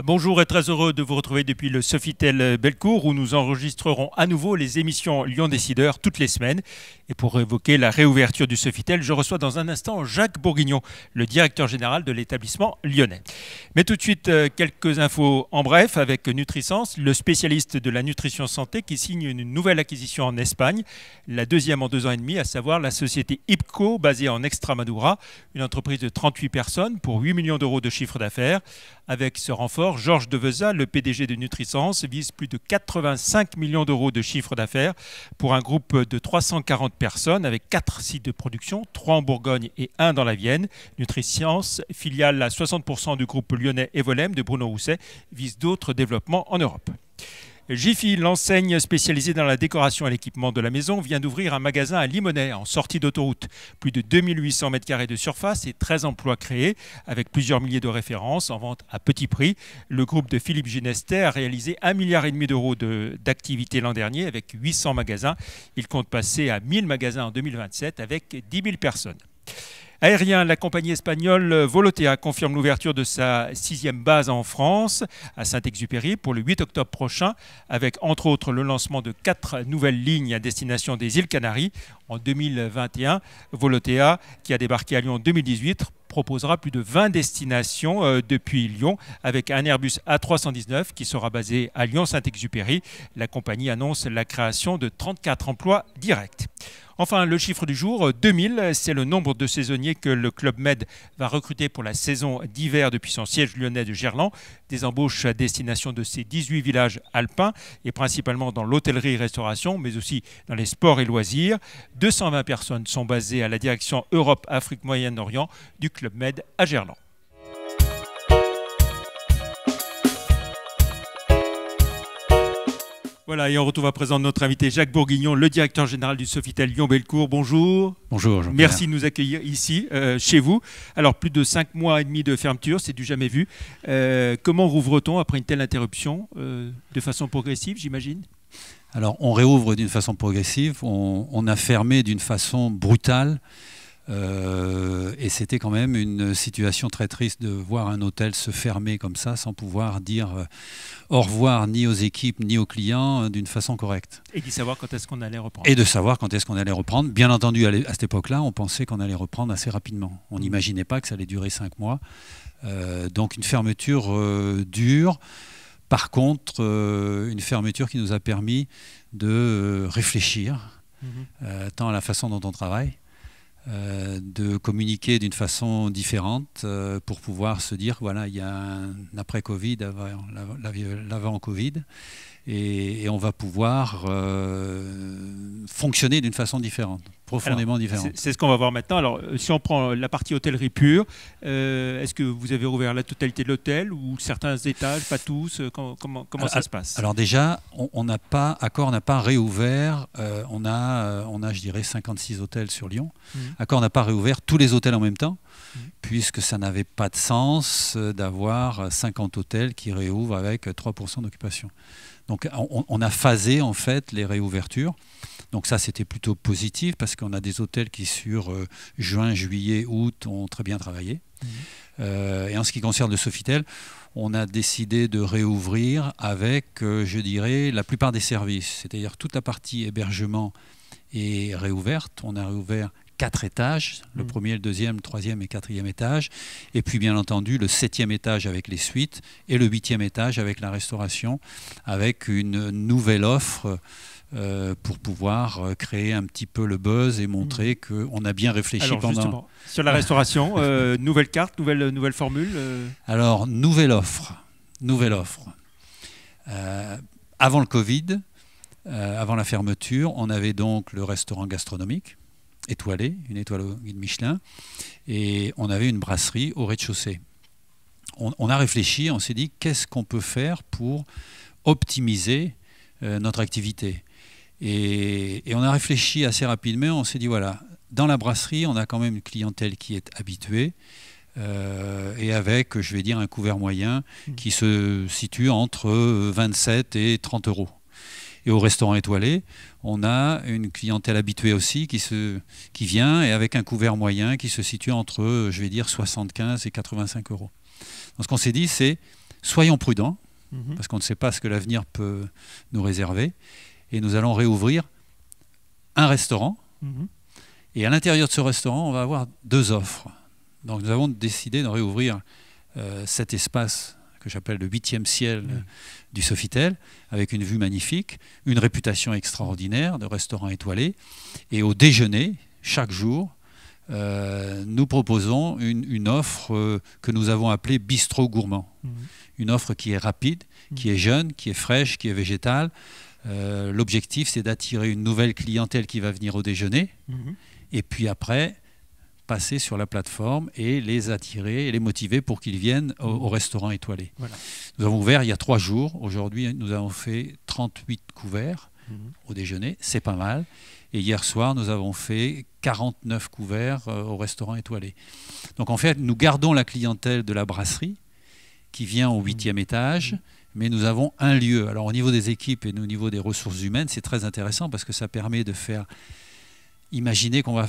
Bonjour et très heureux de vous retrouver depuis le Sofitel Bellecour où nous enregistrerons à nouveau les émissions Lyon Décideur toutes les semaines. Et pour évoquer la réouverture du Sofitel, je reçois dans un instant Jacques Bourguignon, le directeur général de l'établissement lyonnais. Mais tout de suite, quelques infos en bref avec Nutrisense, le spécialiste de la nutrition santé qui signe une nouvelle acquisition en Espagne, la deuxième en 2 ans et demi, à savoir la société IPCO basée en Extremadura, une entreprise de 38 personnes pour 8 millions d'euros de chiffre d'affaires. Avec ce renfort, Georges Deveza, le PDG de Nutrisense, vise plus de 85 millions d'euros de chiffre d'affaires pour un groupe de 340 personnes avec 4 sites de production, 3 en Bourgogne et 1 dans la Vienne. Nutrisense, filiale à 60% du groupe lyonnais Evolem de Bruno Rousset, vise d'autres développements en Europe. Jiffy, l'enseigne spécialisée dans la décoration et l'équipement de la maison, vient d'ouvrir un magasin à Limonest en sortie d'autoroute. Plus de 2800 m² de surface et 13 emplois créés avec plusieurs milliers de références en vente à petit prix. Le groupe de Philippe Ginestère a réalisé 1,5 milliard d'euros d'activité l'an dernier avec 800 magasins. Il compte passer à 1000 magasins en 2027 avec 10 000 personnes. Aérien, la compagnie espagnole Volotea confirme l'ouverture de sa 6e base en France, à Saint-Exupéry, pour le 8 octobre prochain, avec entre autres le lancement de 4 nouvelles lignes à destination des îles Canaries. En 2021, Volotea, qui a débarqué à Lyon en 2018, proposera plus de 20 destinations depuis Lyon, avec un Airbus A319 qui sera basé à Lyon-Saint-Exupéry. La compagnie annonce la création de 34 emplois directs. Enfin, le chiffre du jour, 2000, c'est le nombre de saisonniers que le Club Med va recruter pour la saison d'hiver depuis son siège lyonnais de Gerland. Des embauches à destination de ces 18 villages alpins et principalement dans l'hôtellerie-restauration, mais aussi dans les sports et loisirs. 220 personnes sont basées à la direction Europe-Afrique-Moyen-Orient du Club Med à Gerland. Voilà, et on retrouve à présent notre invité Jacques Bourguignon, le directeur général du Sofitel Lyon-Bellecour. Bonjour. Bonjour Jean-Pierre. Merci de nous accueillir ici, chez vous. Alors, plus de 5 mois et demi de fermeture, c'est du jamais vu. Comment rouvre-t-on après une telle interruption de façon progressive, j'imagine? Alors, on réouvre d'une façon progressive. On a fermé d'une façon brutale. Et c'était quand même une situation très triste de voir un hôtel se fermer comme ça sans pouvoir dire au revoir ni aux équipes ni aux clients d'une façon correcte. Et de savoir quand est-ce qu'on allait reprendre. Et de savoir quand est-ce qu'on allait reprendre. Bien entendu, à cette époque-là, on pensait qu'on allait reprendre assez rapidement. On n'imaginait pas que ça allait durer 5 mois. Donc une fermeture dure. Par contre, une fermeture qui nous a permis de réfléchir tant à la façon dont on travaille, de communiquer d'une façon différente pour pouvoir se dire voilà, il y a un après-Covid, l'avant-Covid, et on va pouvoir fonctionner d'une façon différente, profondément différente. C'est ce qu'on va voir maintenant. Alors, si on prend la partie hôtellerie pure, est-ce que vous avez rouvert la totalité de l'hôtel ou certains étages, pas tous? Comment ça se passe? Alors déjà, Accor n'a pas réouvert. On a, je dirais, 56 hôtels sur Lyon. Accor n'a pas réouvert tous les hôtels en même temps, puisque ça n'avait pas de sens d'avoir 50 hôtels qui réouvrent avec 3% d'occupation. Donc on a phasé en fait les réouvertures. Donc ça c'était plutôt positif parce qu'on a des hôtels qui sur juin, juillet, août ont très bien travaillé. Et en ce qui concerne le Sofitel, on a décidé de réouvrir avec, je dirais, la plupart des services. C'est-à-dire toute la partie hébergement est réouverte. On a réouvert 4 étages, le premier, le deuxième, le troisième et quatrième étage, et puis bien entendu le 7e étage avec les suites et le 8e étage avec la restauration, avec une nouvelle offre pour pouvoir créer un petit peu le buzz et montrer qu'on a bien réfléchi. Alors, pendant... Justement, sur la restauration, nouvelle carte, nouvelle formule Alors, nouvelle offre. Avant le Covid, avant la fermeture, on avait donc le restaurant gastronomique, étoilé, une étoile au guide Michelin, et on avait une brasserie au rez-de-chaussée. On a réfléchi, on s'est dit qu'est-ce qu'on peut faire pour optimiser notre activité. Et on a réfléchi assez rapidement, on s'est dit voilà, dans la brasserie, on a quand même une clientèle qui est habituée, et avec, je vais dire, un couvert moyen qui se situe entre 27 et 30 euros. Et au restaurant étoilé, on a une clientèle habituée aussi qui vient et avec un couvert moyen qui se situe entre, je vais dire, 75 et 85 euros. Donc ce qu'on s'est dit, c'est soyons prudents, parce qu'on ne sait pas ce que l'avenir peut nous réserver, et nous allons réouvrir un restaurant, et à l'intérieur de ce restaurant, on va avoir 2 offres. Donc nous avons décidé de réouvrir cet espace que j'appelle le 8e ciel du Sofitel, avec une vue magnifique, une réputation extraordinaire de restaurant étoilé. Et au déjeuner, chaque jour, nous proposons une offre que nous avons appelée bistrot gourmand. Une offre qui est rapide, qui est jeune, qui est fraîche, qui est végétale. L'objectif, c'est d'attirer une nouvelle clientèle qui va venir au déjeuner. Et puis après, passer sur la plateforme et les attirer et les motiver pour qu'ils viennent au restaurant étoilé. Voilà. Nous avons ouvert il y a 3 jours. Aujourd'hui, nous avons fait 38 couverts au déjeuner. C'est pas mal. Et hier soir, nous avons fait 49 couverts au restaurant étoilé. Donc en fait, nous gardons la clientèle de la brasserie qui vient au 8e étage, mais nous avons un lieu. Alors au niveau des équipes et au niveau des ressources humaines, c'est très intéressant parce que ça permet de faire... Imaginez qu'on va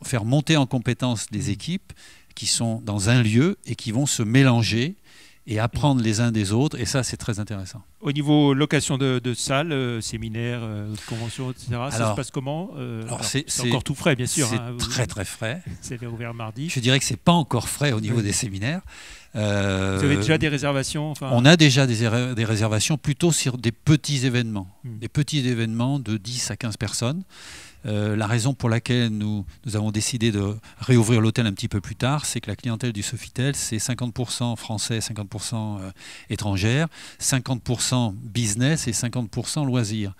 faire monter en compétence des équipes qui sont dans un lieu et qui vont se mélanger et apprendre les uns des autres. Et ça, c'est très intéressant. Au niveau location de salles, séminaires, conventions, etc., ça se passe comment c'est encore tout frais, bien sûr. C'est très frais. C'est ouvert mardi. Je dirais que ce n'est pas encore frais au niveau des séminaires. Vous avez déjà des réservations On a déjà des réservations plutôt sur des petits événements. Des petits événements de 10 à 15 personnes. La raison pour laquelle nous avons décidé de réouvrir l'hôtel un petit peu plus tard, c'est que la clientèle du Sofitel, c'est 50% français, 50% étrangère, 50% business et 50% loisirs.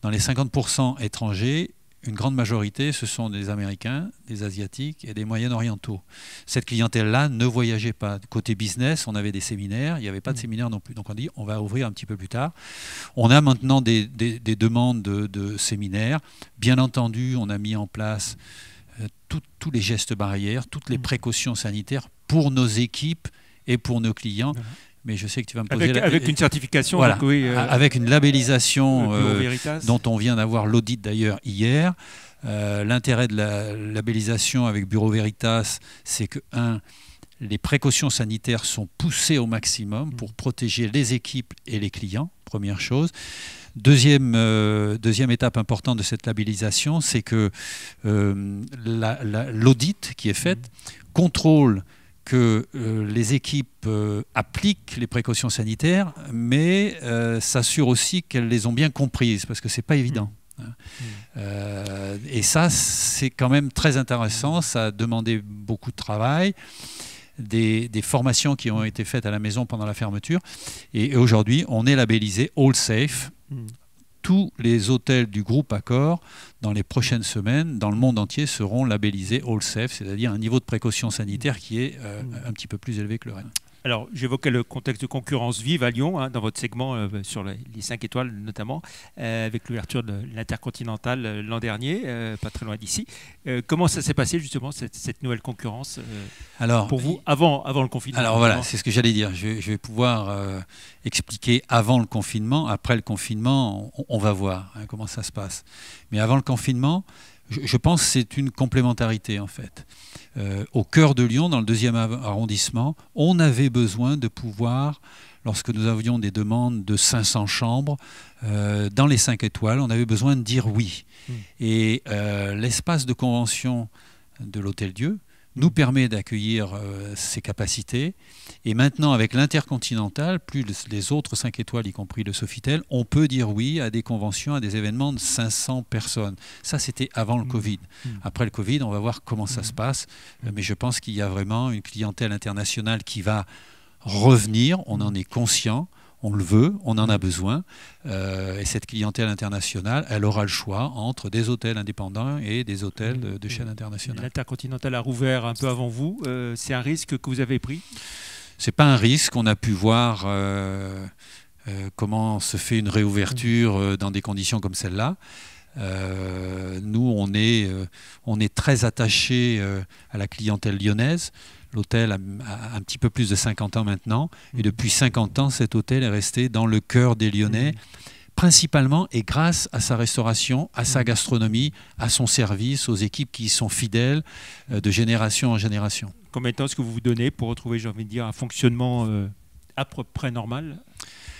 Dans les 50% étrangers, une grande majorité, ce sont des Américains, des Asiatiques et des Moyen-Orientaux. Cette clientèle-là ne voyageait pas. Côté business, on avait des séminaires, il n'y avait pas de séminaires non plus. Donc on dit, on va ouvrir un petit peu plus tard. On a maintenant des demandes de séminaires. Bien entendu, on a mis en place tous les gestes barrières, toutes les précautions sanitaires pour nos équipes et pour nos clients. Mais je sais que tu vas me poser... Avec une certification. Voilà, donc, oui, avec une labellisation dont on vient d'avoir l'audit d'ailleurs hier. L'intérêt de la labellisation avec Bureau Veritas, c'est que, les précautions sanitaires sont poussées au maximum pour protéger les équipes et les clients, première chose. Deuxième étape importante de cette labellisation, c'est que l'audit qui est fait contrôle que les équipes appliquent les précautions sanitaires, mais s'assurent aussi qu'elles les ont bien comprises, parce que ce n'est pas évident. Et ça, c'est quand même très intéressant, ça a demandé beaucoup de travail, des formations qui ont été faites à la maison pendant la fermeture, et aujourd'hui, on est labellisé All Safe. Tous les hôtels du groupe Accor, dans les prochaines semaines, dans le monde entier, seront labellisés All Safe, c'est-à-dire un niveau de précaution sanitaire qui est un petit peu plus élevé que le reste. Alors, j'évoquais le contexte de concurrence vive à Lyon, dans votre segment sur les 5 étoiles notamment, avec l'ouverture de l'Intercontinental l'an dernier, pas très loin d'ici. Comment ça s'est passé justement, cette nouvelle concurrence pour vous, avant le confinement? Alors voilà, c'est ce que j'allais dire. Je vais pouvoir expliquer avant le confinement. Après le confinement, on va voir comment ça se passe. Mais avant le confinement, je pense que c'est une complémentarité en fait. Au cœur de Lyon, dans le 2e arrondissement, on avait besoin de pouvoir, lorsque nous avions des demandes de 500 chambres, dans les 5 étoiles, on avait besoin de dire oui. Et l'espace de convention de l'Hôtel Dieu nous permet d'accueillir ces capacités. Et maintenant, avec l'Intercontinental, plus les autres 5 étoiles, y compris le Sofitel, on peut dire oui à des conventions, à des événements de 500 personnes. Ça, c'était avant le Covid. Après le Covid, on va voir comment ça se passe. Mais je pense qu'il y a vraiment une clientèle internationale qui va revenir. On en est conscient. On le veut, on en a besoin, et cette clientèle internationale, elle aura le choix entre des hôtels indépendants et des hôtels de chaîne internationale. L'Intercontinental a rouvert un peu avant vous, c'est un risque que vous avez pris? C'est pas un risque, on a pu voir comment se fait une réouverture dans des conditions comme celle-là. Nous, on est très attachés à la clientèle lyonnaise. L'hôtel a un petit peu plus de 50 ans maintenant. Et depuis 50 ans, cet hôtel est resté dans le cœur des Lyonnais, principalement et grâce à sa restauration, à sa gastronomie, à son service, aux équipes qui y sont fidèles de génération en génération. Combien de temps est-ce que vous vous donnez pour retrouver, j'ai envie de dire, un fonctionnement à peu près normal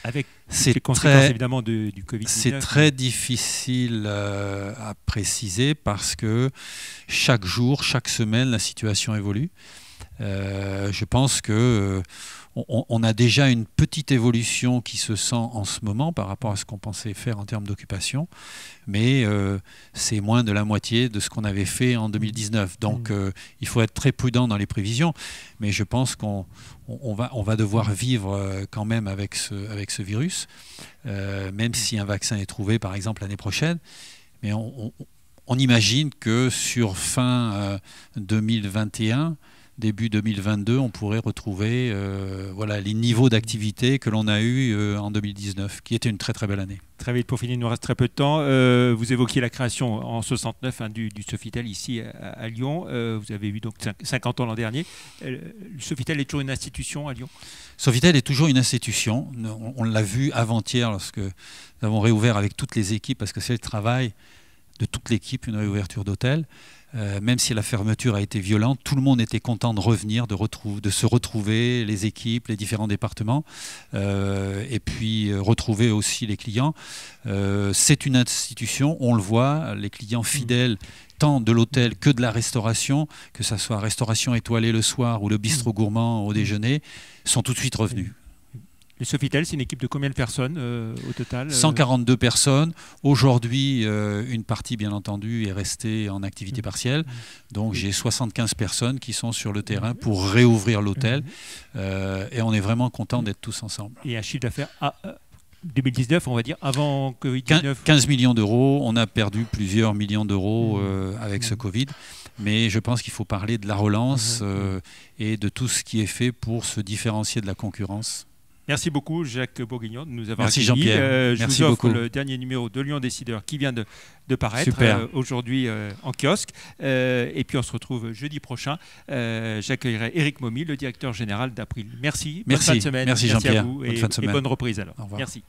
avec les conséquences évidemment du Covid-19. C'est très difficile à préciser parce que chaque jour, chaque semaine, la situation évolue. Je pense que on a déjà une petite évolution qui se sent en ce moment par rapport à ce qu'on pensait faire en termes d'occupation, mais c'est moins de la moitié de ce qu'on avait fait en 2019. Donc il faut être très prudent dans les prévisions, mais je pense qu'on va devoir vivre quand même avec ce virus, même si un vaccin est trouvé par exemple l'année prochaine. Mais on imagine que sur fin 2021, début 2022, on pourrait retrouver les niveaux d'activité que l'on a eus en 2019, qui était une très très belle année. Très vite pour finir, il nous reste très peu de temps. Vous évoquiez la création en 69 du Sofitel ici à Lyon. Vous avez eu donc 50 ans l'an dernier. Le Sofitel est toujours une institution à Lyon? Sofitel est toujours une institution. On l'a vu avant-hier lorsque nous avons réouvert avec toutes les équipes, parce que c'est le travail de toute l'équipe, une réouverture d'hôtel. Même si la fermeture a été violente, tout le monde était content de revenir, de se retrouver, les équipes, les différents départements, et puis retrouver aussi les clients. C'est une institution, on le voit, les clients fidèles, tant de l'hôtel que de la restauration, que ce soit restauration étoilée le soir ou le bistrot gourmand au déjeuner, sont tout de suite revenus. Le Sofitel, c'est une équipe de combien de personnes au total? 142 personnes. Aujourd'hui, une partie, bien entendu, est restée en activité partielle. Donc, j'ai 75 personnes qui sont sur le terrain pour réouvrir l'hôtel. Et on est vraiment content d'être tous ensemble. Et un chiffre d'affaires 2019, on va dire, avant Covid-19? 15 millions d'euros. On a perdu plusieurs millions d'euros avec ce Covid. Mais je pense qu'il faut parler de la relance et de tout ce qui est fait pour se différencier de la concurrence. Merci beaucoup Jacques Bourguignon de nous avoir accueillis. Merci Jean-Pierre. Je vous offre le dernier numéro de Lyon Décideur qui vient de paraître aujourd'hui en kiosque. Et puis on se retrouve jeudi prochain. J'accueillerai Éric Momy, le directeur général d'April. Merci. Bonne fin de semaine. Merci Jean-Pierre. À vous et bonne reprise alors. Au revoir. Merci.